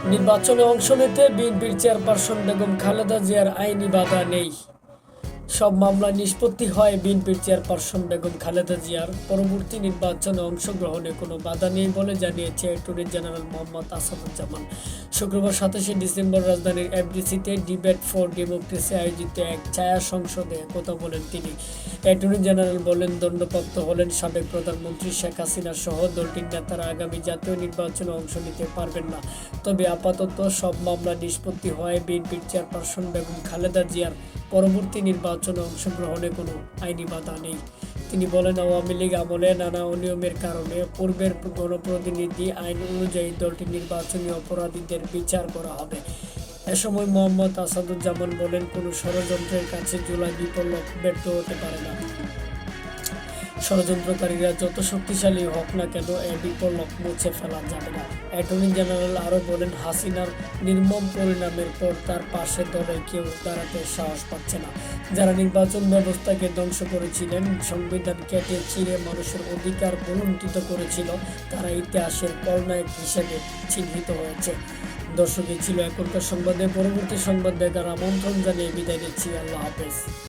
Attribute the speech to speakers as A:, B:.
A: নির্বাচনে অংশ নিতে বিএনপির চেয়ারপারসন বেগম খালেদা জিয়ার আইনি বাধা নেই। সব মামলা নিষ্পত্তি হয় বিএনপির চেয়ারপারসন বেগম খালেদা জিয়ার। পরবর্তী নির্বাচনে অংশগ্রহণে কোনো বাধা নেই বলে জানিয়েছে অ্যাটর্নি জেনারেল মোহাম্মদ আসাদুজ্জামান। শুক্রবার 27শে ডিসেম্বর রাজধানীর এফডিসিতে ডিবেট ফর ডেমোক্রেসি আয়োজিত এক ছায়া সংসদে কথা বলেন তিনি। অ্যাটর্নি জেনারেল বলেন, দণ্ডপ্রাপ্ত হলেন সাবেক প্রধানমন্ত্রী শেখ হাসিনা সহ দলটির নেতারা আগামী জাতীয় নির্বাচনে অংশ নিতে পারবেন না। তবে আপাতত সব মামলা নিষ্পত্তি হয় বিএনপির চেয়ারপারসন বেগম খালেদা জিয়ার। পরবর্তী নির্বাচনে অংশগ্রহণে কোনো আইনি বাধা নেই। তিনি বলেন, আওয়ামী লীগ আমলে নানা অনিয়মের কারণে পূর্বের গণপ্রতিনিধি আইন অনুযায়ী দলটির নির্বাচনী অপরাধীদের বিচার করা হবে। এ সময় মোহাম্মদ আসাদুজ্জামান বলেন, কোনো ষড়যন্ত্রের কাছে জুলাই বিপ্লব ব্যর্থ হতে পারে না। ষড়যন্ত্রকারীরা যত শক্তিশালী হোক না কেন, এ বিপ্লব মুছে ফেলা যাবে না। অ্যাটর্নি জেনারেল আরও বলেন, হাসিনার নির্মম পরিণামের পর তার পাশে দলে কেউ দাঁড়াতে সাহস পাচ্ছে না। যারা নির্বাচন ব্যবস্থাকে ধ্বংস করেছিলেন, সংবিধান কেটে ছিঁড়ে মানুষের অধিকার বলুণ্ঠিত করেছিল, তারা ইতিহাসের খলনায়ক হিসেবে চিহ্নিত হয়েছে। দর্শক, এই ছিল এখনকার সংবাদে। পরবর্তী সংবাদ দেখার আমন্ত্রণ জানিয়ে বিদায় নিচ্ছি। আল্লাহ হাফেজ।